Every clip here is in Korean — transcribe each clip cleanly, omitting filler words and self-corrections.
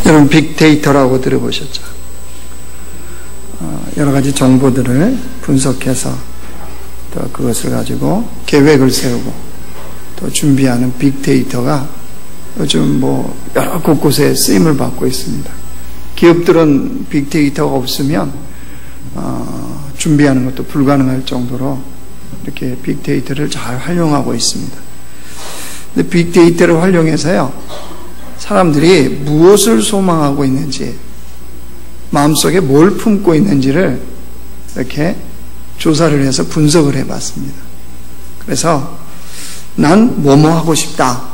여러분 빅데이터라고 들어보셨죠? 여러 가지 정보들을 분석해서 또 그것을 가지고 계획을 세우고 또 준비하는 빅데이터가 요즘 여러 곳곳에 쓰임을 받고 있습니다. 기업들은 빅데이터가 없으면 준비하는 것도 불가능할 정도로 이렇게 빅데이터를 잘 활용하고 있습니다. 근데 빅데이터를 활용해서요, 사람들이 무엇을 소망하고 있는지, 마음속에 뭘 품고 있는지를 이렇게 조사를 해서 분석을 해봤습니다. 그래서 난 뭐뭐 하고 싶다,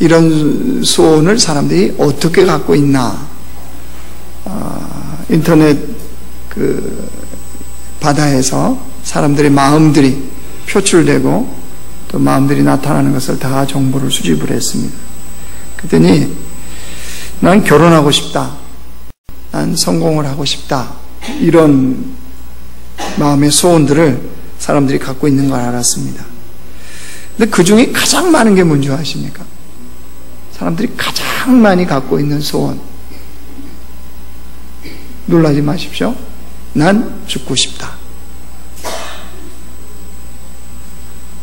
이런 소원을 사람들이 어떻게 갖고 있나, 인터넷 바다에서 사람들의 마음들이 표출되고 또 마음들이 나타나는 것을 다 정보를 수집을 했습니다. 그랬더니 난 결혼하고 싶다, 난 성공을 하고 싶다, 이런 마음의 소원들을 사람들이 갖고 있는 걸 알았습니다. 근데 그 중에 가장 많은 게 뭔지 아십니까? 사람들이 가장 많이 갖고 있는 소원, 놀라지 마십시오. 난 죽고 싶다.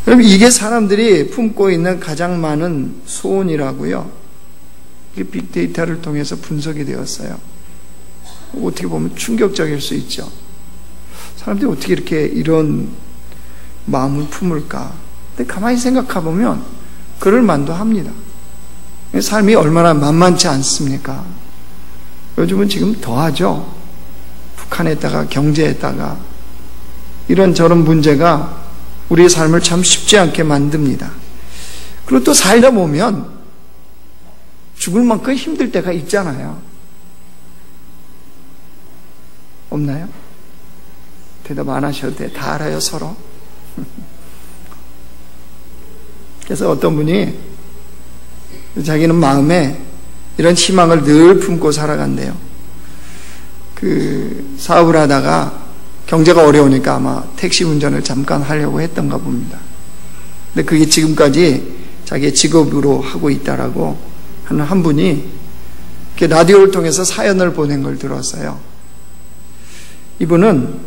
여러분, 이게 사람들이 품고 있는 가장 많은 소원이라고요. 이게 빅데이터를 통해서 분석이 되었어요. 어떻게 보면 충격적일 수 있죠. 사람들이 어떻게 이렇게 이런 마음을 품을까? 근데 가만히 생각해 보면 그럴 만도 합니다. 삶이 얼마나 만만치 않습니까? 요즘은 지금 더하죠. 북한에다가 경제에다가 이런저런 문제가 우리의 삶을 참 쉽지 않게 만듭니다. 그리고 또 살다 보면 죽을 만큼 힘들 때가 있잖아요. 없나요? 대답 안 하셔도 돼. 다 알아요, 서로. 그래서 어떤 분이 자기는 마음에 이런 희망을 늘 품고 살아간대요. 사업을 하다가 경제가 어려우니까 아마 택시 운전을 잠깐 하려고 했던가 봅니다. 근데 그게 지금까지 자기의 직업으로 하고 있다라고 하는 한 분이 라디오를 통해서 사연을 보낸 걸 들었어요. 이분은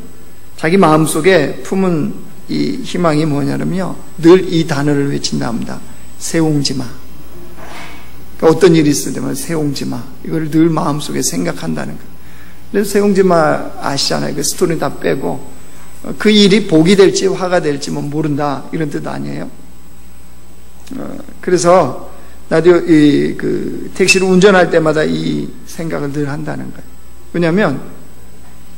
자기 마음속에 품은 이 희망이 뭐냐면요, 늘 이 단어를 외친답니다. 세옹지마. 그러니까 어떤 일이 있을 때마다 세옹지마, 이걸 늘 마음속에 생각한다는 거예요. 그래서 세옹지마 아시잖아요. 그 스토리 다 빼고 그 일이 복이 될지 화가 될지 모른다, 이런 뜻 아니에요. 그래서 라디오 택시를 운전할 때마다 이 생각을 늘 한다는 거예요. 왜냐하면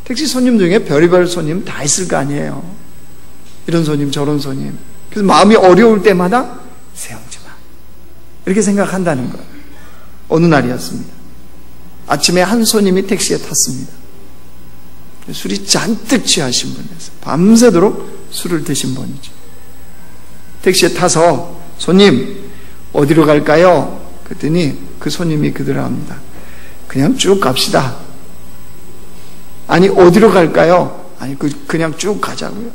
택시 손님 중에 별의별 손님 다 있을 거 아니에요. 이런 손님 저런 손님. 그래서 마음이 어려울 때마다 세옹지마, 이렇게 생각한다는 거예요. 어느 날이었습니다. 아침에 한 손님이 택시에 탔습니다. 술이 잔뜩 취하신 분이었어요. 밤새도록 술을 드신 분이죠. 택시에 타서 손님 어디로 갈까요? 그랬더니 그 손님이 그러합니다. 그냥 쭉 갑시다. 아니 어디로 갈까요? 아니 그냥 쭉 가자고요.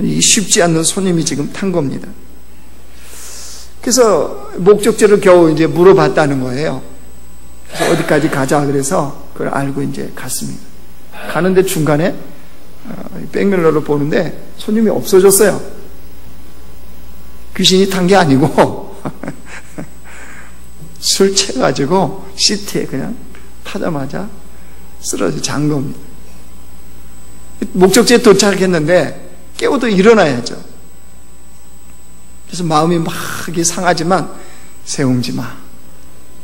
이 쉽지 않는 손님이 지금 탄 겁니다. 그래서 목적지를 겨우 이제 물어봤다는 거예요. 그래서 어디까지 가자 그래서 그걸 알고 이제 갔습니다. 가는데 중간에 백밀러로 보는데 손님이 없어졌어요. 귀신이 탄 게 아니고 술 취해가지고 시트에 그냥 타자마자 쓰러져 잔 겁니다. 목적지에 도착했는데 깨워도 일어나야죠. 그래서 마음이 막 상하지만 세옹지마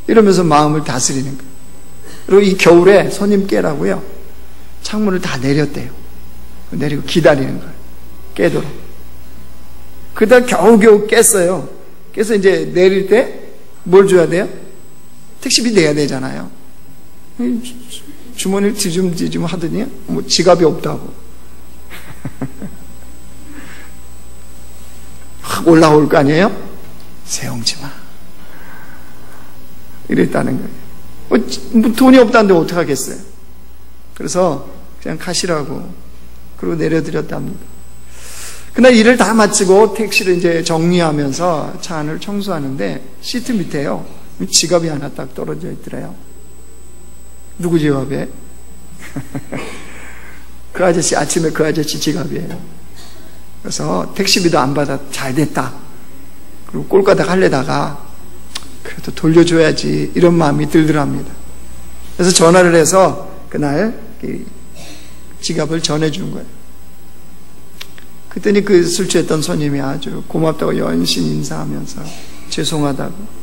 이러면서 마음을 다스리는 거예요. 그리고 이 겨울에 손님 깨라고요, 창문을 다 내렸대요. 내리고 기다리는 거예요. 깨도록. 그러다 겨우겨우 깼어요. 그래서 이제 내릴 때 뭘 줘야 돼요? 택시비 내야 되잖아요. 주머니를 뒤줌뒤줌 하더니 지갑이 없다고. 올라올 거 아니에요? 세옹지마 이랬다는 거예요. 돈이 없다는데 어떡하겠어요? 그래서 그냥 가시라고 그리고 내려드렸답니다. 그날 일을 다 마치고 택시를 이제 정리하면서 차 안을 청소하는데 시트 밑에요, 지갑이 하나 딱 떨어져 있더래요. 누구 지갑에? 그 아저씨, 아침에 그 아저씨 지갑이에요. 그래서 택시비도 안 받아 잘 됐다. 그리고 꼴가닥 하려다가 그래도 돌려줘야지 이런 마음이 들더랍니다. 그래서 전화를 해서 그날 지갑을 전해준 거예요. 그랬더니 그 술 취했던 손님이 아주 고맙다고 연신 인사하면서 죄송하다고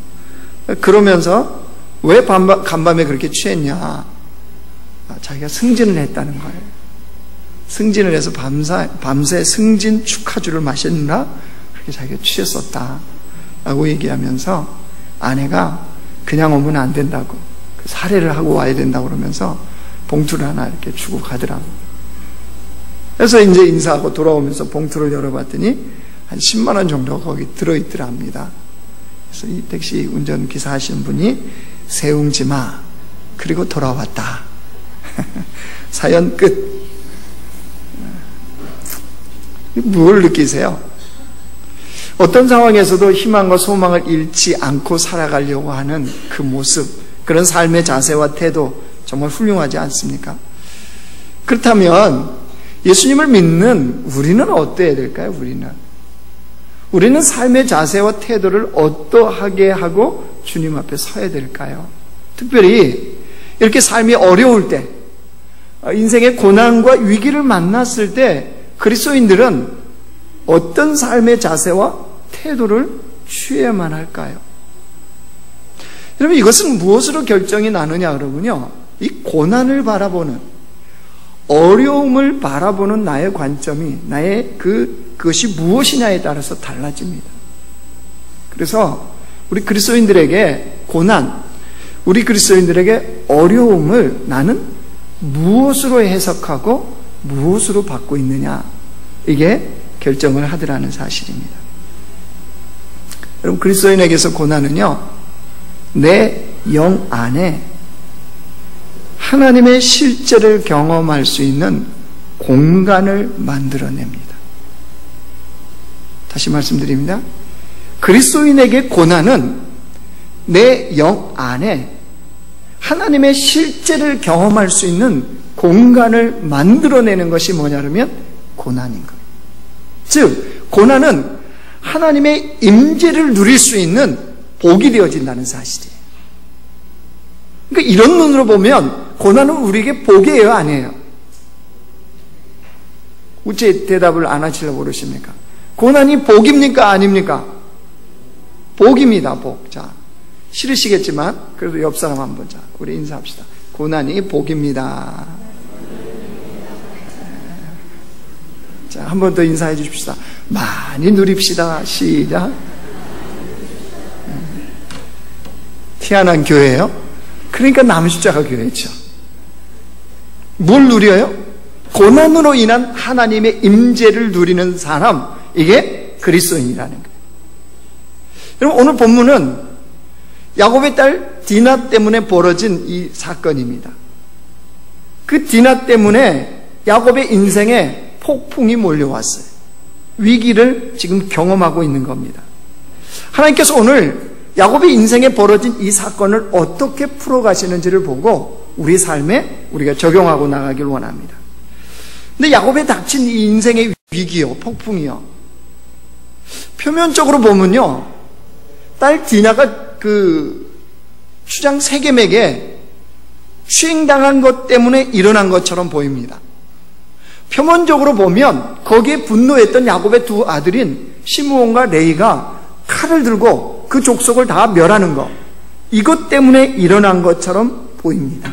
그러면서 왜 간밤에 그렇게 취했냐, 자기가 승진을 했다는 거예요. 승진을 해서 밤새 승진 축하주를 마셨나 그렇게 자기가 취했었다 라고 얘기하면서 아내가 그냥 오면 안 된다고 사례를 하고 와야 된다고 그러면서 봉투를 하나 이렇게 주고 가더라고요. 그래서 이제 인사하고 돌아오면서 봉투를 열어봤더니 한 10만 원 정도가 거기 들어있더랍니다. 그래서 이 택시 운전기사 하시는 분이 세웅지 마 그리고 돌아왔다. 사연 끝. 뭘 느끼세요? 어떤 상황에서도 희망과 소망을 잃지 않고 살아가려고 하는 그 모습, 그런 삶의 자세와 태도 정말 훌륭하지 않습니까? 그렇다면 예수님을 믿는 우리는 어때야 될까요? 우리는 삶의 자세와 태도를 어떠하게 하고 주님 앞에 서야 될까요? 특별히 이렇게 삶이 어려울 때, 인생의 고난과 위기를 만났을 때 그리스도인들은 어떤 삶의 자세와 태도를 취해야만 할까요? 여러분, 이것은 무엇으로 결정이 나느냐 그러면요, 이 고난을 바라보는, 어려움을 바라보는 나의 관점이, 나의 그것이 무엇이냐에 따라서 달라집니다. 그래서 우리 그리스도인들에게 고난, 우리 그리스도인들에게 어려움을 나는 무엇으로 해석하고 무엇으로 받고 있느냐, 이게 결정을 하더라는 사실입니다. 여러분, 그리스도인에게서 고난은요, 내 영 안에 하나님의 실제를 경험할 수 있는 공간을 만들어냅니다. 다시 말씀드립니다. 그리스도인에게 고난은 내 영 안에 하나님의 실제를 경험할 수 있는 공간을 만들어내는 것이 뭐냐면 고난인 거예요. 즉, 고난은 하나님의 임재를 누릴 수 있는 복이 되어진다는 사실이에요. 그러니까 이런 눈으로 보면 고난은 우리에게 복이에요, 아니에요? 어째 대답을 안 하시려고 그러십니까? 고난이 복입니까, 아닙니까? 복입니다, 복. 자, 싫으시겠지만 그래도 옆 사람 한번, 자, 우리 인사합시다. 고난이 복입니다. 자, 한 번 더 인사해 주십시다. 많이 누립시다. 시작. 희한한 교회예요. 그러니까 남십자가 교회죠. 뭘 누려요? 고난으로 인한 하나님의 임재를 누리는 사람, 이게 그리스도인이라는 거예요. 여러분, 오늘 본문은 야곱의 딸 디나 때문에 벌어진 이 사건입니다. 그 디나 때문에 야곱의 인생에 폭풍이 몰려왔어요. 위기를 지금 경험하고 있는 겁니다. 하나님께서 오늘 야곱의 인생에 벌어진 이 사건을 어떻게 풀어가시는지를 보고 우리 삶에 우리가 적용하고 나가길 원합니다. 근데 야곱에 닥친 이 인생의 위기요, 폭풍이요, 표면적으로 보면요, 딸 디나가 그 추장 세겜에게 추행당한 것 때문에 일어난 것처럼 보입니다. 표면적으로 보면 거기에 분노했던 야곱의 두 아들인 시므온과 레이가 칼을 들고 그 족속을 다 멸하는 것, 이것 때문에 일어난 것처럼 보입니다.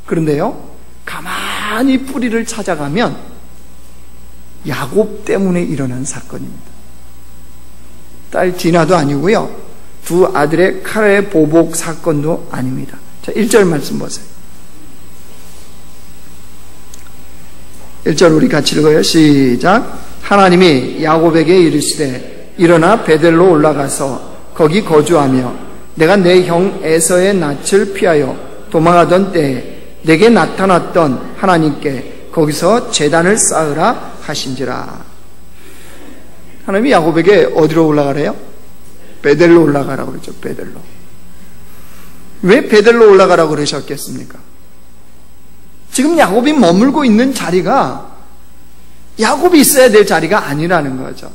그런데요, 가만히 뿌리를 찾아가면 야곱 때문에 일어난 사건입니다. 딸 디나도 아니고요, 두 아들의 칼의 보복 사건도 아닙니다. 자, 1절 말씀 보세요. 1절 우리 같이 읽어요. 시작. 하나님이 야곱에게 이르시되 일어나 베델로 올라가서 거기 거주하며 내가 내 형 에서의 낯을 피하여 도망하던 때에 내게 나타났던 하나님께 거기서 제단을 쌓으라 하신지라. 하나님이 야곱에게 어디로 올라가래요? 베델로 올라가라고 그러죠. 베델로. 왜 베델로 올라가라고 그러셨겠습니까? 지금 야곱이 머물고 있는 자리가 야곱이 있어야 될 자리가 아니라는 거죠.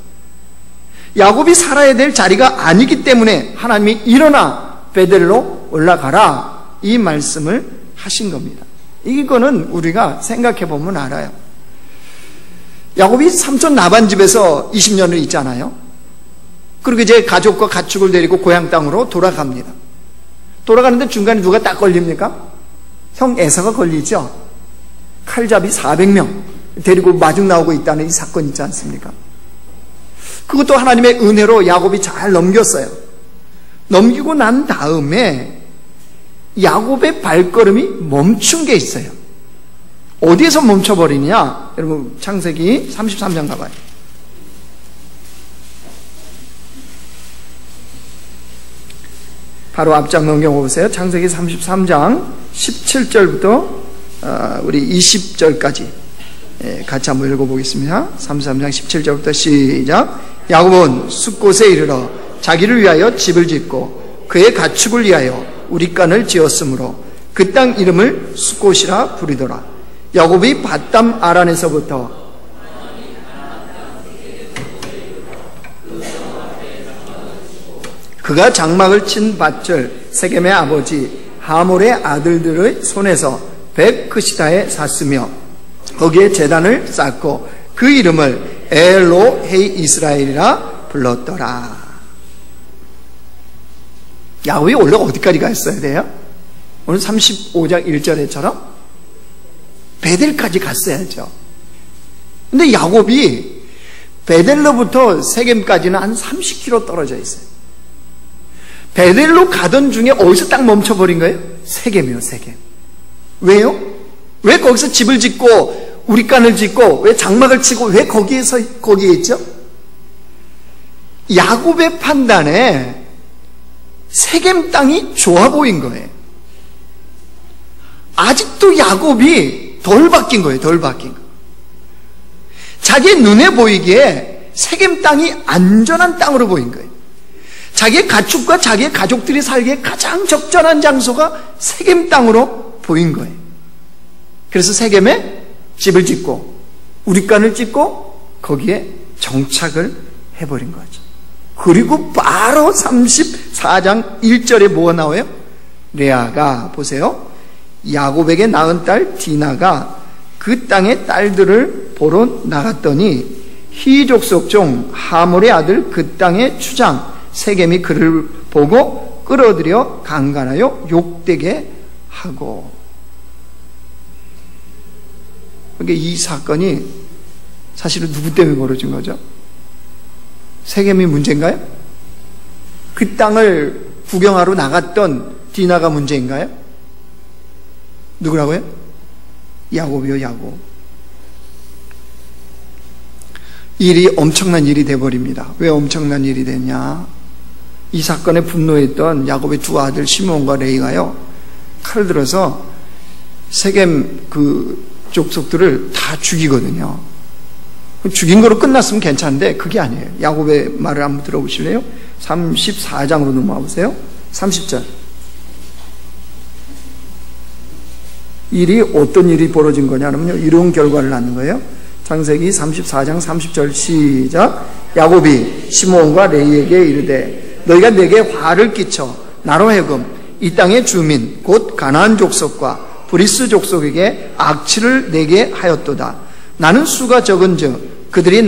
야곱이 살아야 될 자리가 아니기 때문에 하나님이 일어나 베델로 올라가라 이 말씀을 하신 겁니다. 이거는 우리가 생각해 보면 알아요. 야곱이 삼촌 라반 집에서 20년을 있잖아요. 그리고 이제 가족과 가축을 데리고 고향 땅으로 돌아갑니다. 돌아가는데 중간에 누가 딱 걸립니까? 형 에사가 걸리죠. 칼잡이 400명 데리고 마중 나오고 있다는 이 사건 있지 않습니까? 그것도 하나님의 은혜로 야곱이 잘 넘겼어요. 넘기고 난 다음에 야곱의 발걸음이 멈춘 게 있어요. 어디에서 멈춰버리냐? 여러분 창세기 33장 가봐요. 바로 앞장 넘겨보세요. 창세기 33장 17절부터 우리 20절까지 같이 한번 읽어보겠습니다. 33장 17절부터 시작. 야곱은 숫곳에 이르러 자기를 위하여 집을 짓고 그의 가축을 위하여 우릿간을 지었으므로 그 땅 이름을 숫곳이라 부르더라. 야곱이 밧담 아란에서부터 그가 장막을 친 밭을 세겜의 아버지 하몰의 아들들의 손에서 벳크시다에 샀으며 거기에 제단을 쌓고 그 이름을 엘로헤이 이스라엘이라 불렀더라. 야곱이 원래 어디까지 갔어야 돼요? 오늘 35장 1절에처럼 베델까지 갔어야죠. 근데 야곱이 베델로부터 세겜까지는 한 30km 떨어져 있어요. 베델로 가던 중에 어디서 딱 멈춰버린 거예요? 세겜이요, 세겜. 왜요? 왜 거기서 집을 짓고 우릿간을 짓고 왜 장막을 치고 왜 거기에 있죠? 야곱의 판단에 세겜 땅이 좋아 보인 거예요. 아직도 야곱이 덜 바뀐 거예요. 덜 바뀐 거. 자기 눈에 보이기에 세겜 땅이 안전한 땅으로 보인 거예요. 자기의 가축과 자기의 가족들이 살기에 가장 적절한 장소가 세겜 땅으로 보인 거예요. 그래서 세겜에 집을 짓고 우릿간을 짓고 거기에 정착을 해버린 거죠. 그리고 바로 34장 1절에 뭐가 나와요? 레아가 보세요. 야곱에게 낳은 딸 디나가 그 땅의 딸들을 보러 나갔더니 히 족속 중 하몰의 아들 그 땅의 추장 세겜이 그를 보고 끌어들여 강간하여 욕되게 하고. 그러니까 이 사건이 사실은 누구 때문에 벌어진 거죠? 세겜이 문제인가요? 그 땅을 구경하러 나갔던 디나가 문제인가요? 누구라고요? 야곱이요, 야곱. 일이 엄청난 일이 돼버립니다. 왜 엄청난 일이 됐냐? 이 사건에 분노했던 야곱의 두 아들 시몬과 레이가요, 칼을 들어서 세겜 그 족속들을 다 죽이거든요. 죽인 거로 끝났으면 괜찮은데 그게 아니에요. 야곱의 말을 한번 들어보실래요? 34장으로 넘어와 보세요. 30절. 일이 어떤 일이 벌어진 거냐면요, 이런 결과를 낳는 거예요. 창세기 34장 30절 시작. 야곱이 시몬과 레이에게 이르되 너희가 내게 화를 끼쳐 나로 하여금 이 땅의 주민 곧 가나안 족속과 브리스 족속에게 악취를 내게 하였도다. 나는 수가 적은즉 그들이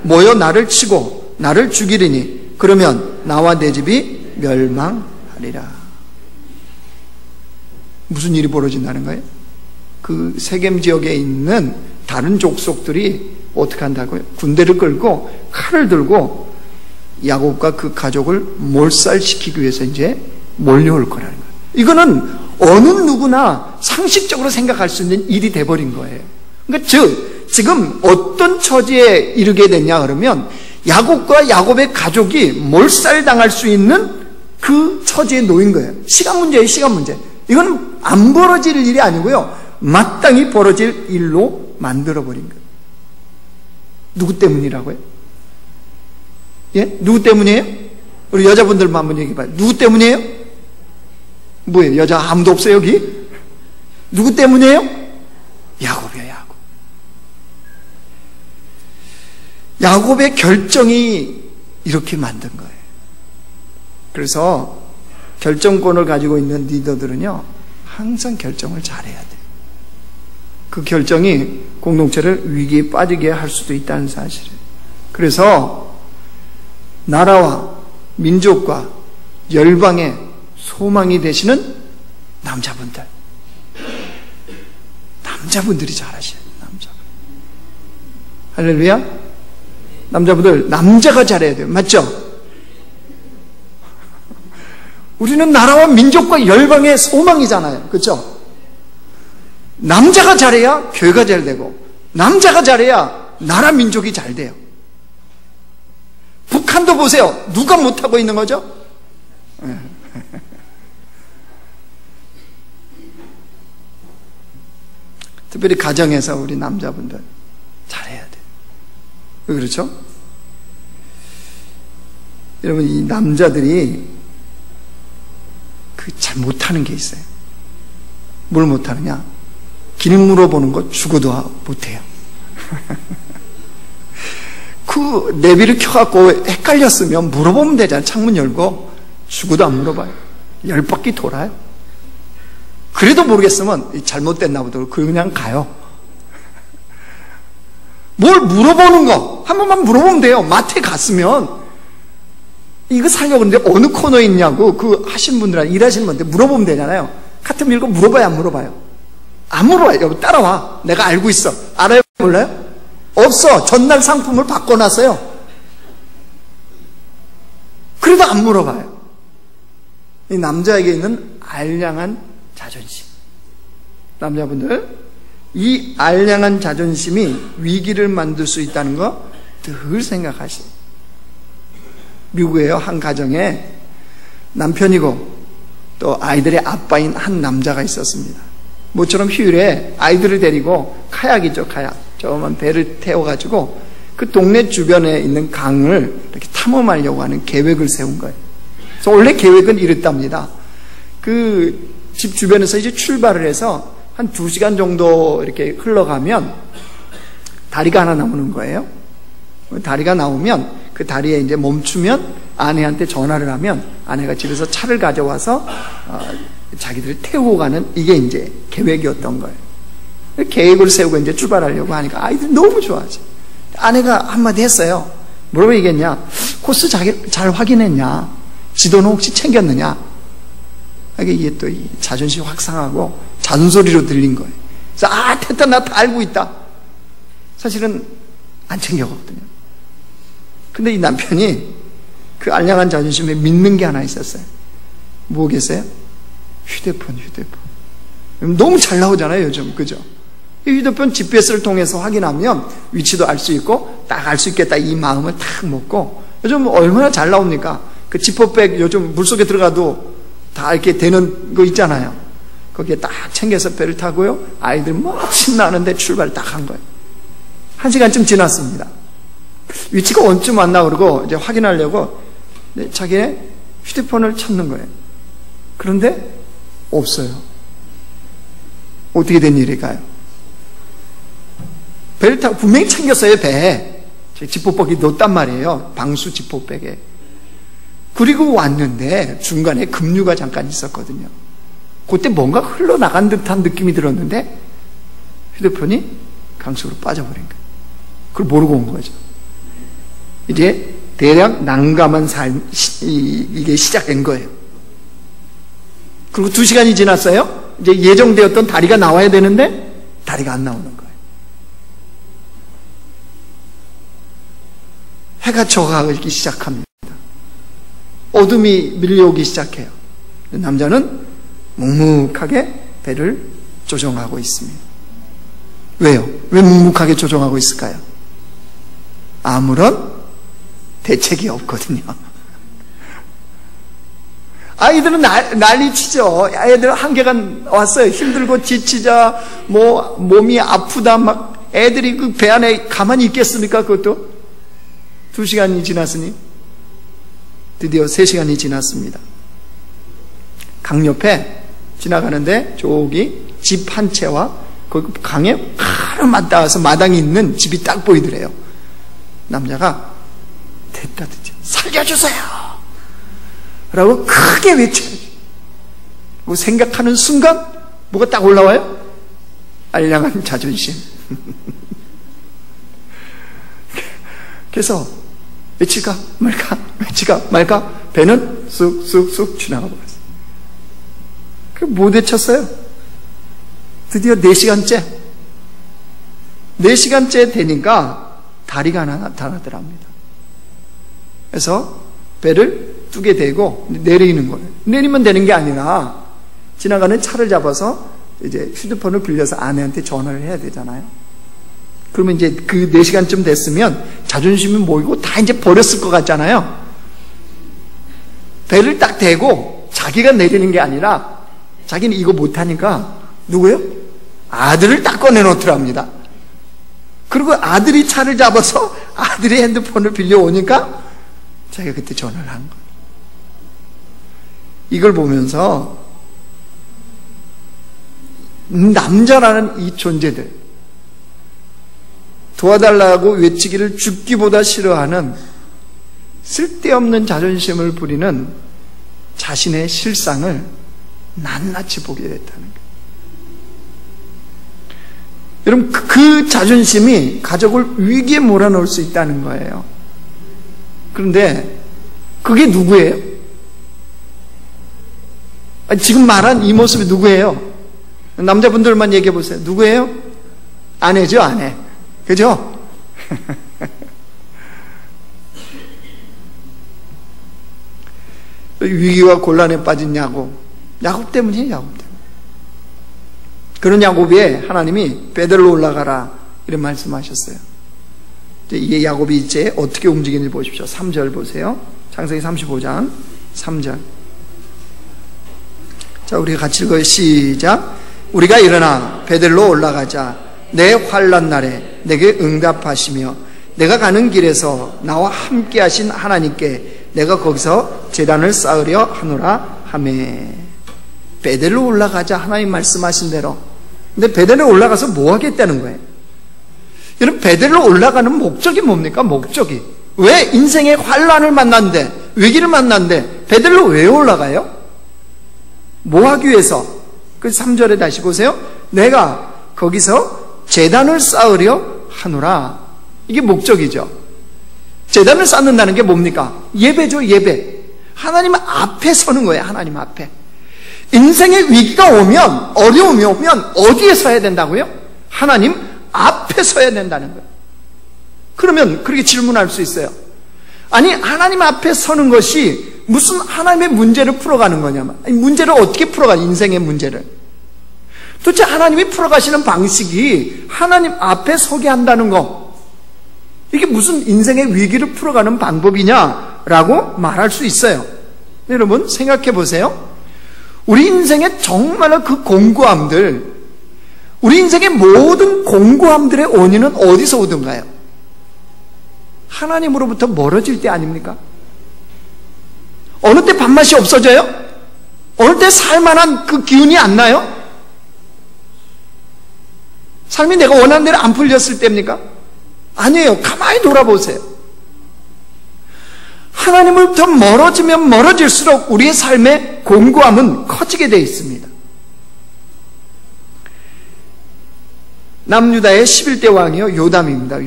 모여 나를 치고 나를 죽이리니 그러면 나와 내 집이 멸망하리라. 무슨 일이 벌어진다는 거예요? 그 세겜 지역에 있는 다른 족속들이 어떻게 한다고요? 군대를 끌고 칼을 들고 야곱과 그 가족을 몰살시키기 위해서 이제 몰려올 거라는 거예요. 이거는 어느 누구나 상식적으로 생각할 수 있는 일이 돼버린 거예요. 그러니까 지금 어떤 처지에 이르게 됐냐 그러면 야곱과 야곱의 가족이 몰살당할 수 있는 그 처지에 놓인 거예요. 시간 문제예요, 시간 문제. 이건 안 벌어질 일이 아니고요, 마땅히 벌어질 일로 만들어버린 거예요. 누구 때문이라고요? 예? 누구 때문이에요? 우리 여자분들만 한번 얘기해봐요. 누구 때문이에요? 뭐예요? 여자 아무도 없어요 여기? 누구 때문이에요? 야곱이에요. 야곱. 야곱의 결정이 이렇게 만든 거예요. 그래서 결정권을 가지고 있는 리더들은요, 항상 결정을 잘해야 돼요. 그 결정이 공동체를 위기에 빠지게 할 수도 있다는 사실이에요. 그래서 나라와 민족과 열방의 소망이 되시는 남자분들이 잘하셔야 돼요. 남자분. 할렐루야. 남자분들, 남자가 잘해야 돼요. 맞죠? 우리는 나라와 민족과 열방의 소망이잖아요. 그렇죠? 남자가 잘해야 교회가 잘 되고, 남자가 잘해야 나라 민족이 잘 돼요. 북한도 보세요. 누가 못하고 있는 거죠? 특별히 가정에서 우리 남자분들 잘해야 돼요. 그렇죠? 여러분, 이 남자들이 잘 못하는 게 있어요. 뭘 못하느냐? 기능 물어보는 거 죽어도 못해요. 그 내비를 켜갖고 헷갈렸으면 물어보면 되잖아요. 창문 열고. 죽어도 안 물어봐요. 10바퀴 돌아요. 그래도 모르겠으면 잘못됐나 보다 그냥 가요. 뭘 물어보는 거 한 번만 물어보면 돼요. 마트에 갔으면 이거 사려고 하는데 어느 코너에 있냐고 그 하신 분들한테, 일하시는 분한테 물어보면 되잖아요. 카트 밀고 물어봐요, 안 물어봐요? 안 물어봐요. 여기 따라와. 내가 알고 있어. 알아요? 몰라요? 없어. 전날 상품을 바꿔놨어요. 그래도 안 물어봐요. 이 남자에게 있는 알량한 자존심. 남자분들, 이 알량한 자존심이 위기를 만들 수 있다는 거 늘 생각하세요. 미국에요, 한 가정에 남편이고 또 아이들의 아빠인 한 남자가 있었습니다. 모처럼 휴일에 아이들을 데리고 카약이죠, 카약. 조그만 배를 태워가지고 그 동네 주변에 있는 강을 이렇게 탐험하려고 하는 계획을 세운 거예요. 그래서 원래 계획은 이랬답니다. 그 집 주변에서 이제 출발을 해서 한 2시간 정도 이렇게 흘러가면 다리가 하나 나오는 거예요. 다리가 나오면 그 다리에 이제 멈추면 아내한테 전화를 하면 아내가 집에서 차를 가져와서 자기들을 태우고 가는, 이게 이제 계획이었던 거예요. 계획을 세우고 이제 출발하려고 하니까 아이들이 너무 좋아하죠. 아내가 한마디 했어요. 뭐라고 얘기했냐? 코스 잘 확인했냐? 지도는 혹시 챙겼느냐? 이게 또 자존심 확 상하고 잔소리로 들린 거예요. 그래서 됐다, 나 다 알고 있다. 사실은 안 챙겨갔거든요. 근데 이 남편이 그 알량한 자존심에 믿는 게 하나 있었어요. 뭐겠어요? 휴대폰. 너무 잘 나오잖아요, 요즘. 그죠? 이 휴대폰 GPS를 통해서 확인하면 위치도 알 수 있고 딱 알 수 있겠다, 이 마음을 탁 먹고. 요즘 얼마나 잘 나옵니까? 그 지퍼백 요즘 물속에 들어가도 다 이렇게 되는 거 있잖아요. 거기에 딱 챙겨서 배를 타고요, 아이들 막 신나는데 출발 딱 한 거예요. 1시간쯤 지났습니다. 위치가 언제쯤 왔나 그러고 이제 확인하려고 자기의 휴대폰을 찾는 거예요. 그런데 없어요. 어떻게 된 일일까요? 배를 타고 분명히 챙겼어요, 배에. 지퍼백이 넣었단 말이에요. 방수 지퍼백에. 그리고 왔는데 중간에 급류가 잠깐 있었거든요. 그때 뭔가 흘러나간 듯한 느낌이 들었는데 휴대폰이 강속으로 빠져버린 거예요. 그걸 모르고 온 거죠. 이제 대략 난감한 삶, 이게 시작된 거예요. 그리고 2시간이 지났어요. 이제 예정되었던 다리가 나와야 되는데 다리가 안 나오는 거예요. 해가 져가기 시작합니다. 어둠이 밀려오기 시작해요. 남자는 묵묵하게 배를 조종하고 있습니다. 왜요? 왜 묵묵하게 조종하고 있을까요? 아무런 대책이 없거든요. 아이들은 난리치죠. 아이들은 한계가 왔어요. 힘들고 지치자, 몸이 아프다, 막 애들이 그 배 안에 가만히 있겠습니까? 그것도 2시간이 지났으니 드디어 3시간이 지났습니다. 강 옆에 지나가는데 저기 집 한 채와 그 강에 바로 맞닿아서 마당이 있는 집이 딱 보이더래요. 남자가 됐다 됐지 살려주세요 라고 크게 외쳐요. 뭐 생각하는 순간 뭐가 딱 올라와요? 알량한 자존심. 그래서 외칠까 말까 외칠까 말까 배는 쑥쑥쑥 지나가 버렸어요. 못 외쳤어요. 드디어 4시간째 4시간째 되니까 다리가 하나 나타나더랍니다. 그래서 배를 뚜게 대고 내리는 거예요. 내리면 되는 게 아니라 지나가는 차를 잡아서 이제 휴대폰을 빌려서 아내한테 전화를 해야 되잖아요. 그러면 이제 그 4시간쯤 됐으면 자존심이 모이고 다 이제 버렸을 것 같잖아요. 배를 딱 대고 자기가 내리는 게 아니라 자기는 이거 못하니까 누구요? 아들을 딱 꺼내놓더랍니다. 그리고 아들이 차를 잡아서 아들이 핸드폰을 빌려오니까 자기가 그때 전화를 한 거예요. 이걸 보면서 남자라는 이 존재들, 도와달라고 외치기를 죽기보다 싫어하는 쓸데없는 자존심을 부리는 자신의 실상을 낱낱이 보게 됐다는 거예요. 여러분, 그 자존심이 가족을 위기에 몰아넣을 수 있다는 거예요. 그런데 그게 누구예요? 지금 말한 이 모습이 누구예요? 남자분들만 얘기해 보세요. 누구예요? 아내죠, 아내. 그죠? 위기와 곤란에 빠진 야곱 때문이에요. 야곱 때문에. 그런 야곱에 하나님이 베델로 올라가라 이런 말씀하셨어요. 이게 야곱이 이제 어떻게 움직이는지 보십시오. 3절 보세요. 창세기 35장 3절. 자, 우리가 같이 읽어요. 시작. 우리가 일어나 베델로 올라가자. 내 환난 날에 내게 응답하시며 내가 가는 길에서 나와 함께 하신 하나님께 내가 거기서 제단을 쌓으려 하노라 하매. 베델로 올라가자. 하나님 말씀하신 대로. 근데 베델로 올라가서 뭐 하겠다는 거예요? 여러분, 베델로 올라가는 목적이 뭡니까? 목적이. 왜 인생의 환난을 만났는데, 위기를 만났는데 베델로 왜 올라가요? 뭐 하기 위해서? 그 3절에 다시 보세요. 내가 거기서 제단을 쌓으려 하노라. 이게 목적이죠. 제단을 쌓는다는 게 뭡니까? 예배죠, 예배. 하나님 앞에 서는 거예요. 하나님 앞에. 인생의 위기가 오면, 어려움이 오면 어디에 서야 된다고요? 하나님 앞에 서야 된다는 거예요. 그러면 그렇게 질문할 수 있어요. 아니, 하나님 앞에 서는 것이 무슨 하나님의 문제를 풀어가는 거냐면, 아니, 문제를 어떻게 풀어가? 인생의 문제를. 도대체 하나님이 풀어가시는 방식이 하나님 앞에 서게 한다는 거, 이게 무슨 인생의 위기를 풀어가는 방법이냐라고 말할 수 있어요. 여러분, 생각해 보세요. 우리 인생의 정말로 그 공고함들, 우리 인생의 모든 공고함들의 원인은 어디서 오던가요? 하나님으로부터 멀어질 때 아닙니까? 어느 때 밥맛이 없어져요? 어느 때 살만한 그 기운이 안 나요? 삶이 내가 원하는 대로 안 풀렸을 때입니까? 아니에요. 가만히 돌아보세요. 하나님으로부터 멀어지면 멀어질수록 우리의 삶의 공고함은 커지게 되어 있습니다. 남유다의 11대 왕이요, 요담입니다.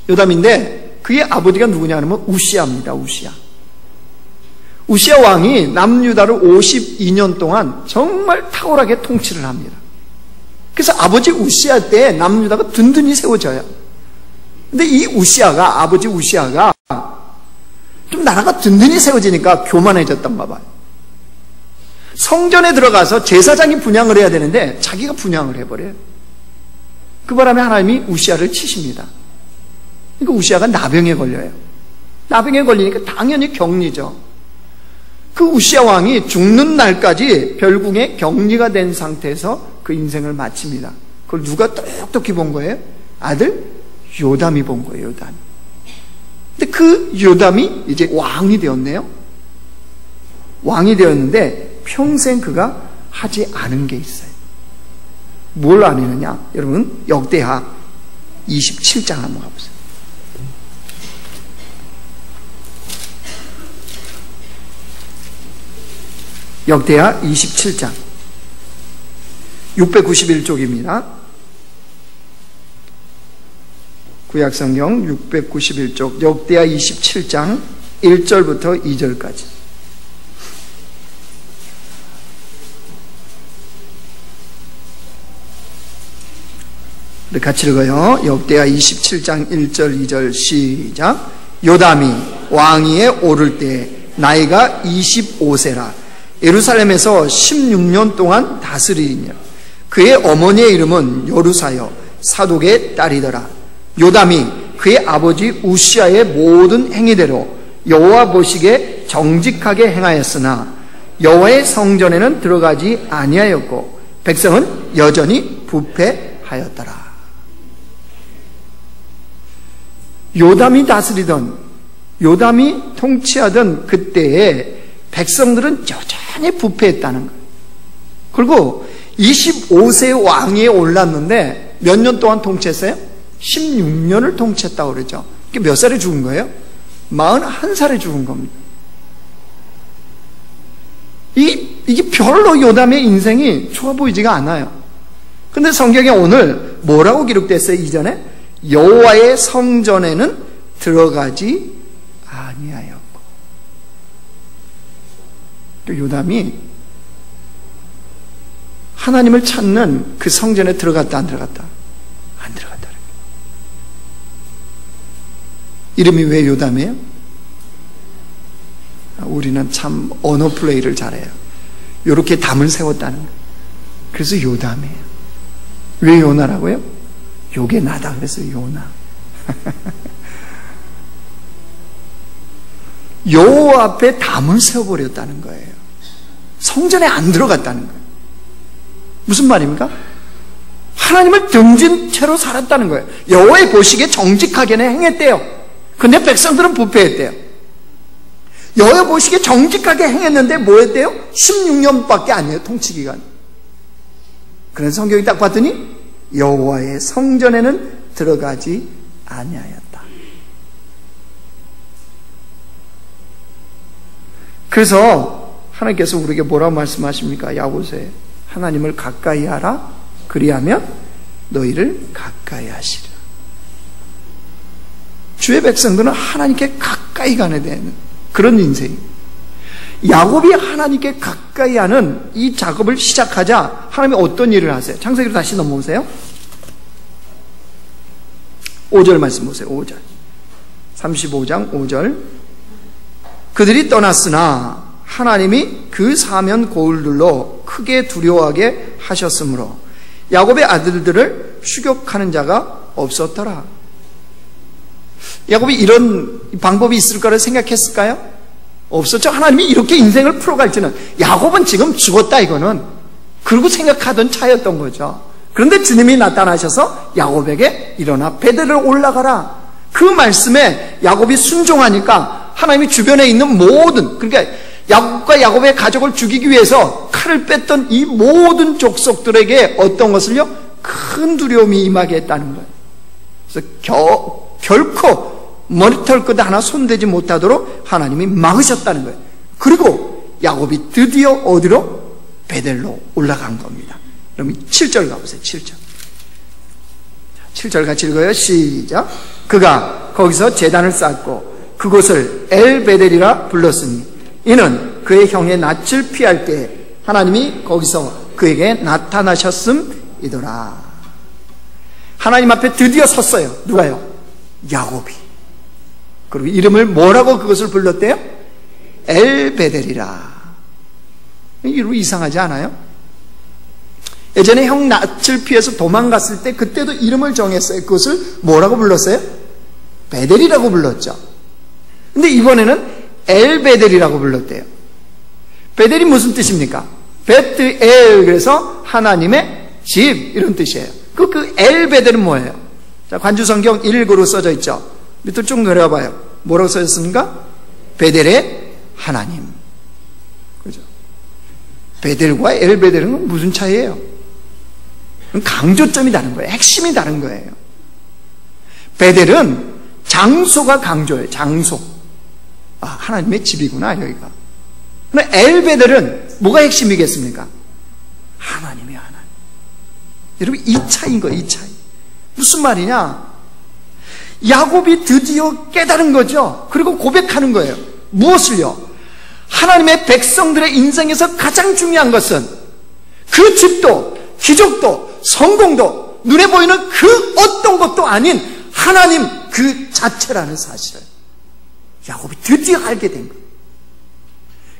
요담인데 그의 아버지가 누구냐 하면 우시아입니다. 우시아 왕이 남유다를 52년 동안 정말 탁월하게 통치를 합니다. 그래서 아버지 우시아 때 남유다가 든든히 세워져요. 근데 이 우시아가, 아버지 우시아가 좀 나라가 든든히 세워지니까 교만해졌던가 봐요. 성전에 들어가서 제사장이 분향을 해야 되는데 자기가 분향을 해버려요. 그 바람에 하나님이 우시아를 치십니다. 그러니까 우시아가 나병에 걸려요. 나병에 걸리니까 당연히 격리죠. 그 우시아 왕이 죽는 날까지 별궁에 격리가 된 상태에서 그 인생을 마칩니다. 그걸 누가 똑똑히 본 거예요? 아들 요담이 본 거예요. 요담이. 근데 그 요담이 이제 왕이 되었네요. 왕이 되었는데 평생 그가 하지 않은 게 있어요. 뭘 안 했느냐? 여러분, 역대하 27장 한번 가보세요. 역대하 27장 691쪽입니다. 구약성경 691쪽 역대하 27장 1절부터 2절까지. 같이 읽어요. 역대하 27장 1절 2절 시작. 요담이 왕위에 오를 때 나이가 25세라 예루살렘에서 16년 동안 다스리니라. 그의 어머니의 이름은 여루사여 사독의 딸이더라. 요담이 그의 아버지 우시아의 모든 행위대로 여호와 보시기에 정직하게 행하였으나 여호와의 성전에는 들어가지 아니하였고 백성은 여전히 부패하였더라. 요담이 다스리던, 요담이 통치하던 그때에 백성들은 여전히 부패했다는 거예요. 그리고 25세 왕위에 올랐는데 몇 년 동안 통치했어요? 16년을 통치했다고 그러죠. 이게 몇 살에 죽은 거예요? 41살에 죽은 겁니다. 이게 별로 요담의 인생이 좋아 보이지가 않아요. 근데 성경에 오늘 뭐라고 기록됐어요? 이전에 여호와의 성전에는 들어가지 아니하였고. 또 요담이 하나님을 찾는 그 성전에 들어갔다 안 들어갔다? 안 들어갔다. 이름이 왜 요담이에요? 우리는 참 언어 플레이를 잘해요. 이렇게 담을 세웠다는 거예요. 그래서 요담이에요. 왜 요나라고요? 요게 나다 그래서 요나. 여호와 앞에 담을 세워버렸다는 거예요. 성전에 안 들어갔다는 거예요. 무슨 말입니까? 하나님을 등진 채로 살았다는 거예요. 여호와의 보시기에 정직하게는 행했대요. 근데 백성들은 부패했대요. 여호와 보시기에 정직하게 행했는데 뭐 했대요? 16년밖에 안 해요, 통치기간. 그래서 성경이 딱 봤더니 여호와의 성전에는 들어가지 아니하였다. 그래서 하나님께서 우리에게 뭐라고 말씀하십니까? 야고보서에 하나님을 가까이 하라. 그리하면 너희를 가까이 하시리라. 주의 백성들은 하나님께 가까이 가야 되는 그런 인생입니다. 야곱이 하나님께 가까이 하는 이 작업을 시작하자 하나님이 어떤 일을 하세요? 창세기로 다시 넘어오세요. 5절 말씀 보세요. 5절 35장 5절. 그들이 떠났으나 하나님이 그 사면 고울들로 크게 두려워하게 하셨으므로 야곱의 아들들을 추격하는 자가 없었더라. 야곱이 이런 방법이 있을 거라 생각했을까요? 없었죠. 하나님이 이렇게 인생을 풀어갈지는, 야곱은 지금 죽었다 이거는 그러고 생각하던 차였던 거죠. 그런데 주님이 나타나셔서 야곱에게 일어나 베델을 올라가라. 그 말씀에 야곱이 순종하니까 하나님이 주변에 있는 모든, 그러니까 야곱과 야곱의 가족을 죽이기 위해서 칼을 뺐던 이 모든 족속들에게 어떤 것을요? 큰 두려움이 임하게 했다는 거예요. 그래서 결코 머리털 것 하나 손대지 못하도록 하나님이 막으셨다는 거예요. 그리고 야곱이 드디어 어디로? 베델로 올라간 겁니다. 그럼 7절 가보세요. 7절. 7절 같이 읽어요. 시작. 그가 거기서 제단을 쌓고 그곳을 엘베델이라 불렀으니 이는 그의 형의 낯을 피할 때 하나님이 거기서 그에게 나타나셨음이더라. 하나님 앞에 드디어 섰어요. 누가요? 야곱이. 그리고 이름을 뭐라고 그것을 불렀대요? 엘베델이라. 이름 이상하지 않아요? 예전에 형 낯을 피해서 도망갔을 때 그때도 이름을 정했어요. 그것을 뭐라고 불렀어요? 베델이라고 불렀죠. 근데 이번에는 엘베델이라고 불렀대요. 베델이 무슨 뜻입니까? 베트엘, 그래서 하나님의 집 이런 뜻이에요. 그 엘베델은 뭐예요? 자, 관주성경 1구로 써져 있죠. 밑으로 쭉 내려와봐요. 뭐라고 써졌습니까? 베델의 하나님. 그죠? 베델과 엘베델은 무슨 차이예요? 강조점이 다른 거예요. 핵심이 다른 거예요. 베델은 장소가 강조예요. 장소. 하나님의 집이구나 여기가. 그런데 엘베델은 뭐가 핵심이겠습니까? 하나님이야, 하나님. 여러분, 이 차이인 거예요. 이 차이. 무슨 말이냐? 야곱이 드디어 깨달은 거죠. 그리고 고백하는 거예요. 무엇을요? 하나님의 백성들의 인생에서 가장 중요한 것은 그 집도 기족도 성공도 눈에 보이는 그 어떤 것도 아닌 하나님 그 자체라는 사실을 야곱이 드디어 알게 된 거예요.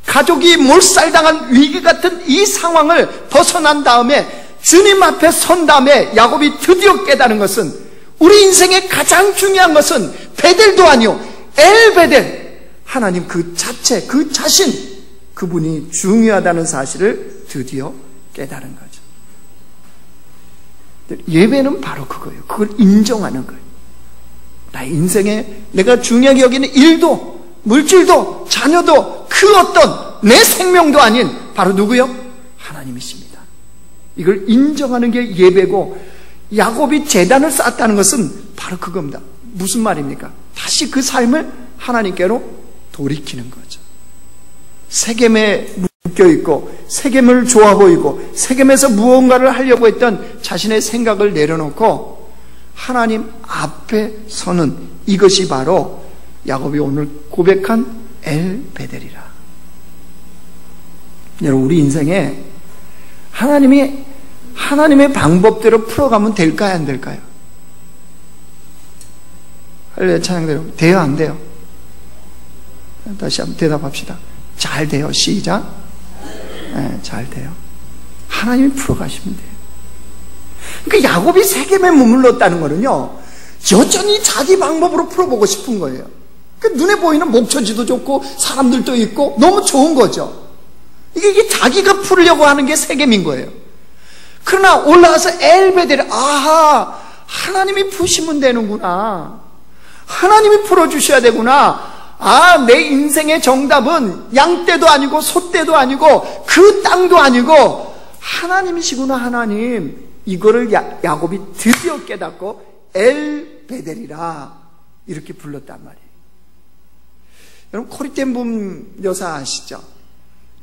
가족이 몰살당한 위기 같은 이 상황을 벗어난 다음에 주님 앞에 선 다음에 야곱이 드디어 깨달은 것은 우리 인생의 가장 중요한 것은 베델도 아니요 엘베델, 하나님 그 자체, 그 자신, 그분이 중요하다는 사실을 드디어 깨달은 거죠. 예배는 바로 그거예요. 그걸 인정하는 거예요. 나의 인생에 내가 중요하게 여기는 일도, 물질도, 자녀도, 그 어떤 내 생명도 아닌 바로 누구요? 하나님이십니다. 이걸 인정하는 게 예배고, 야곱이 제단을 쌓았다는 것은 바로 그겁니다. 무슨 말입니까? 다시 그 삶을 하나님께로 돌이키는 거죠. 세겜에 묶여있고 세겜을 좋아 보이고 세겜에서 무언가를 하려고 했던 자신의 생각을 내려놓고 하나님 앞에 서는 이것이 바로 야곱이 오늘 고백한 엘베델이라. 여러분, 우리 인생에 하나님의 방법대로 풀어가면 될까요, 안 될까요? 할렐루야 찬양대로 돼요, 안 돼요? 다시 한번 대답합시다. 잘 돼요. 시작. 네, 잘 돼요. 하나님이 풀어가시면 돼요. 그러니까 야곱이 세겜에 머물렀다는 거는요, 여전히 자기 방법으로 풀어보고 싶은 거예요. 그러니까 눈에 보이는 목처지도 좋고 사람들도 있고 너무 좋은 거죠. 이게 자기가 풀려고 하는 게 세겜인 거예요. 그러나 올라가서 엘베델, 아하, 하나님이 푸시면 되는구나. 하나님이 풀어주셔야 되구나. 내 인생의 정답은 양떼도 아니고 소떼도 아니고 그 땅도 아니고 하나님이시구나, 하나님. 이거를 야곱이 드디어 깨닫고 엘베델이라 이렇게 불렀단 말이에요. 여러분, 코리텐붐 여사 아시죠?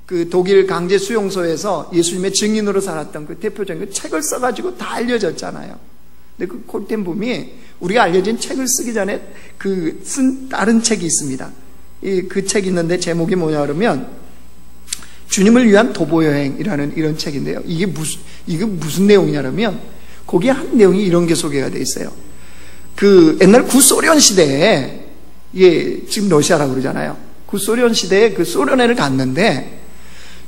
그 독일 강제 수용소에서 예수님의 증인으로 살았던 그 대표적인 그 책을 써가지고 다 알려졌잖아요. 근데 그 코리텐붐이 우리가 알려진 책을 쓰기 전에 쓴 다른 책이 있습니다. 그 책이 있는데 제목이 뭐냐 그러면 주님을 위한 도보여행이라는 이런 책인데요. 이게 무슨 내용이냐면 거기에 한 내용이 이런 게 소개가 돼 있어요. 그 옛날 구소련 시대에, 지금 러시아라고 그러잖아요. 구소련 시대에 그 소련에를 갔는데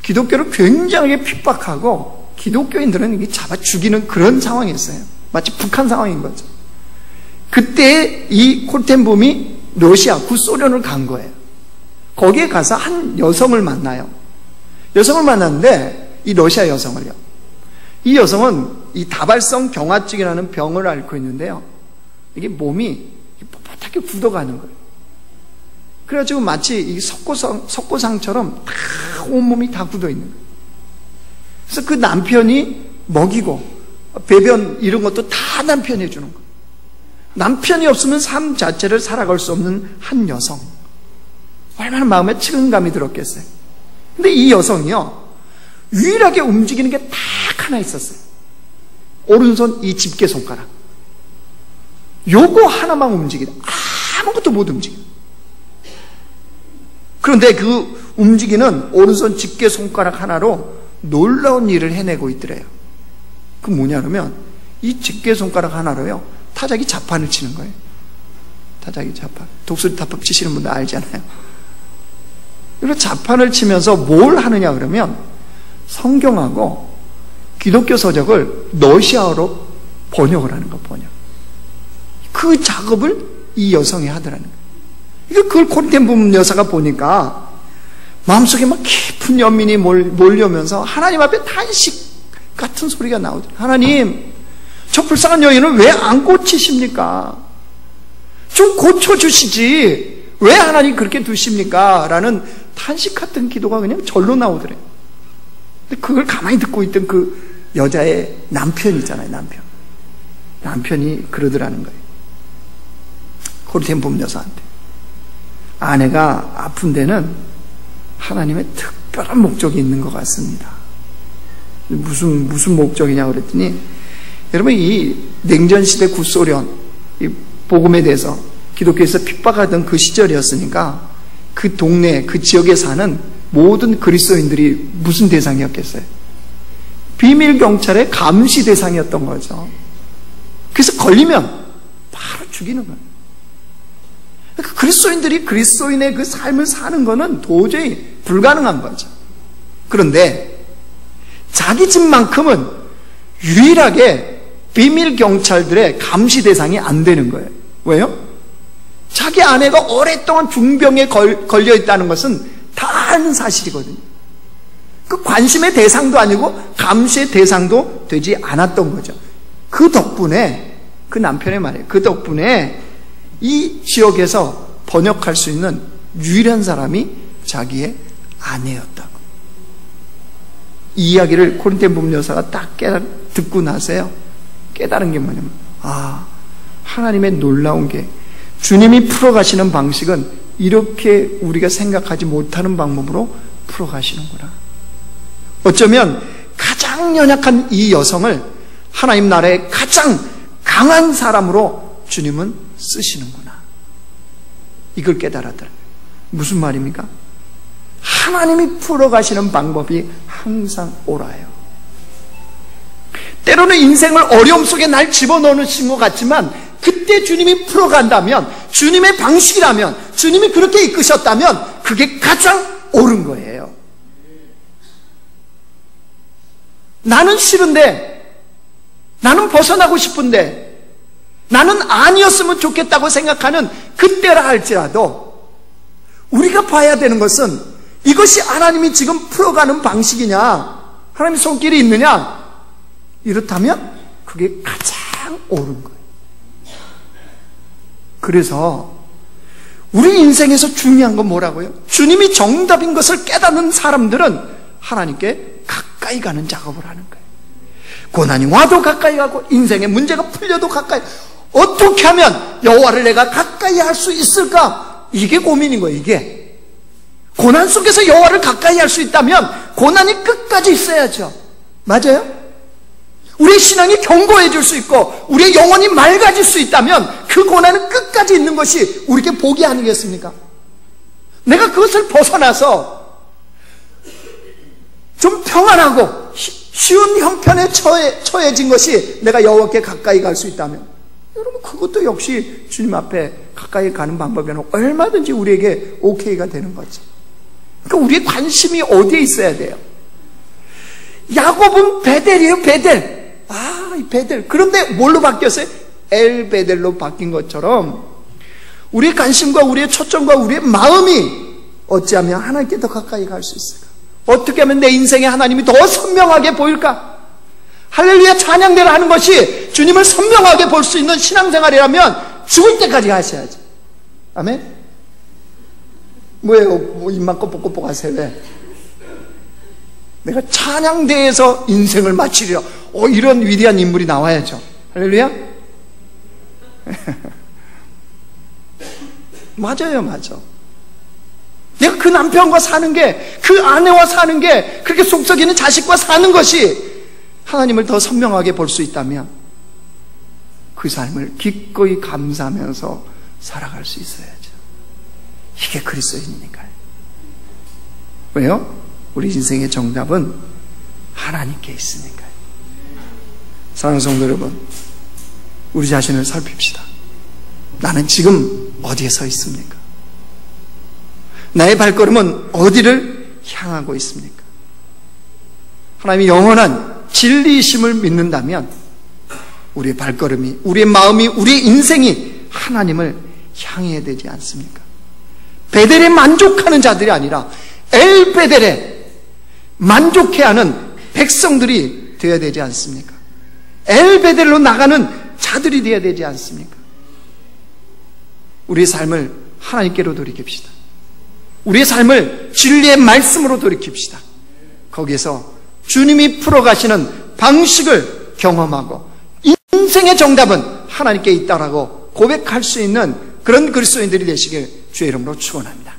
기독교를 굉장하게 핍박하고 기독교인들은 이게 잡아 죽이는 그런 상황이었어요. 마치 북한 상황인 거죠. 그때 이 코리텐붐이 러시아, 구소련을 간 거예요. 거기에 가서 한 여성을 만나요. 여성을 만났는데 이 러시아 여성을요. 이 여성은 이 다발성 경화증이라는 병을 앓고 있는데요. 이게 몸이 뻣뻣하게 굳어가는 거예요. 그래가지고 마치 이 석고상처럼 다 온몸이 다 굳어 있는 거예요. 그래서 그 남편이 먹이고 배변 이런 것도 다 남편이 해주는 거예요. 남편이 없으면 삶 자체를 살아갈 수 없는 한 여성. 얼마나 마음에 측은감이 들었겠어요. 근데 이 여성이요, 유일하게 움직이는 게 딱 하나 있었어요. 오른손 이 집게 손가락. 요거 하나만 움직이다. 아무것도 못 움직여. 그런데 그 움직이는 오른손 집게 손가락 하나로 놀라운 일을 해내고 있더래요. 그 뭐냐 그러면 이 집게 손가락 하나로요, 타자기 자판을 치는 거예요. 타자기 자판. 독수리 타법 치시는 분들 알잖아요. 그리고 자판을 치면서 뭘 하느냐 그러면 성경하고 기독교 서적을 러시아어로 번역을 하는 거, 번역. 그 작업을 이 여성이 하더라는 거예요. 그걸 코리텐붐 여사가 보니까 마음속에 막 깊은 연민이 몰려오면서 하나님 앞에 탄식 같은 소리가 나오더라고요. 하나님, 저 불쌍한 여인을 왜 안 고치십니까? 좀 고쳐주시지. 왜 하나님 그렇게 두십니까? 라는 탄식 같은 기도가 그냥 절로 나오더래요. 근데 그걸 가만히 듣고 있던 그 여자의 남편이잖아요, 남편이 그러더라는 거예요. 고린도 본문 여사한테. 아내가 아픈 데는 하나님의 특별한 목적이 있는 것 같습니다. 무슨 목적이냐고 그랬더니, 여러분, 이 냉전시대 구소련, 이 복음에 대해서 기독교에서 핍박하던 그 시절이었으니까 그 동네, 그 지역에 사는 모든 그리스도인들이 무슨 대상이었겠어요? 비밀 경찰의 감시 대상이었던 거죠. 그래서 걸리면 바로 죽이는 거예요. 그러니까 그리스도인들이 그리스도인의 그 삶을 사는 거는 도저히 불가능한 거죠. 그런데 자기 집만큼은 유일하게 비밀 경찰들의 감시 대상이 안 되는 거예요. 왜요? 자기 아내가 오랫동안 중병에 걸려 있다는 것은 다 아는 사실이거든요. 그 관심의 대상도 아니고 감시의 대상도 되지 않았던 거죠. 그 덕분에, 그 남편의 말이에요. 그 덕분에 이 지역에서 번역할 수 있는 유일한 사람이 자기의 아내였다고. 이 이야기를 고린도 본문 여사가 딱 듣고 나서요, 깨달은 게 뭐냐면, 하나님의 놀라운 게, 주님이 풀어가시는 방식은 이렇게 우리가 생각하지 못하는 방법으로 풀어가시는구나. 어쩌면 가장 연약한 이 여성을 하나님 나라의 가장 강한 사람으로 주님은 쓰시는구나. 이걸 깨달았더라고요. 무슨 말입니까? 하나님이 풀어가시는 방법이 항상 옳아요. 때로는 인생을 어려움 속에 날 집어넣으신 것 같지만, 그때 주님이 풀어간다면, 주님의 방식이라면, 주님이 그렇게 이끄셨다면 그게 가장 옳은 거예요. 나는 싫은데, 나는 벗어나고 싶은데, 나는 아니었으면 좋겠다고 생각하는 그때라 할지라도 우리가 봐야 되는 것은 이것이 하나님이 지금 풀어가는 방식이냐, 하나님의 손길이 있느냐, 이렇다면 그게 가장 옳은 거예요. 그래서 우리 인생에서 중요한 건 뭐라고요? 주님이 정답인 것을 깨닫는 사람들은 하나님께 가까이 가는 작업을 하는 거예요. 고난이 와도 가까이 가고 인생의 문제가 풀려도 가까이. 어떻게 하면 여호와를 내가 가까이 할 수 있을까? 이게 고민인 거예요. 이게 고난 속에서 여호와를 가까이 할 수 있다면 고난이 끝까지 있어야죠. 맞아요? 우리의 신앙이 견고해질 수 있고 우리의 영혼이 맑아질 수 있다면 그 고난은 끝까지 있는 것이 우리에게 복이 아니겠습니까? 내가 그것을 벗어나서 좀 평안하고 쉬운 형편에 처해진 것이 내가 여호와께 가까이 갈 수 있다면, 여러분 그것도 역시 주님 앞에 가까이 가는 방법에는 얼마든지 우리에게 오케이가 되는 거죠. 그러니까 우리의 관심이 어디에 있어야 돼요? 야곱은 베델이에요. 베델. 이 베델. 그런데 뭘로 바뀌었어요? 엘베델로 바뀐 것처럼 우리의 관심과 우리의 초점과 우리의 마음이 어찌하면 하나님께 더 가까이 갈 수 있을까? 어떻게 하면 내 인생에 하나님이 더 선명하게 보일까? 할렐루야 찬양대를 하는 것이 주님을 선명하게 볼 수 있는 신앙생활이라면 죽을 때까지 하셔야죠. 아멘? 뭐예요? 뭐 입만 꼬뻑꼬뻑 하세요? 왜? 내가 찬양대에서 인생을 마치리라. 이런 위대한 인물이 나와야죠. 할렐루야? 맞아요, 맞아. 내가 그 남편과 사는 게, 그 아내와 사는 게, 그렇게 속 썩이는 자식과 사는 것이 하나님을 더 선명하게 볼 수 있다면 그 삶을 기꺼이 감사하면서 살아갈 수 있어야죠. 이게 그리스도인이니까요. 왜요? 우리 인생의 정답은 하나님께 있으니까요. 사랑하는 성도 여러분, 우리 자신을 살핍시다. 나는 지금 어디에 서 있습니까? 나의 발걸음은 어디를 향하고 있습니까? 하나님이 영원한 진리이심을 믿는다면 우리의 발걸음이, 우리의 마음이, 우리의 인생이 하나님을 향해야 되지 않습니까? 베델에 만족하는 자들이 아니라 엘베델에 만족해하는 백성들이 되어야 되지 않습니까? 엘베델로 나가는 자들이 되어야 되지 않습니까? 우리의 삶을 하나님께로 돌이킵시다. 우리의 삶을 진리의 말씀으로 돌이킵시다. 거기에서 주님이 풀어가시는 방식을 경험하고 인생의 정답은 하나님께 있다라고 고백할 수 있는 그런 그리스도인들이 되시길 주의 이름으로 축원합니다.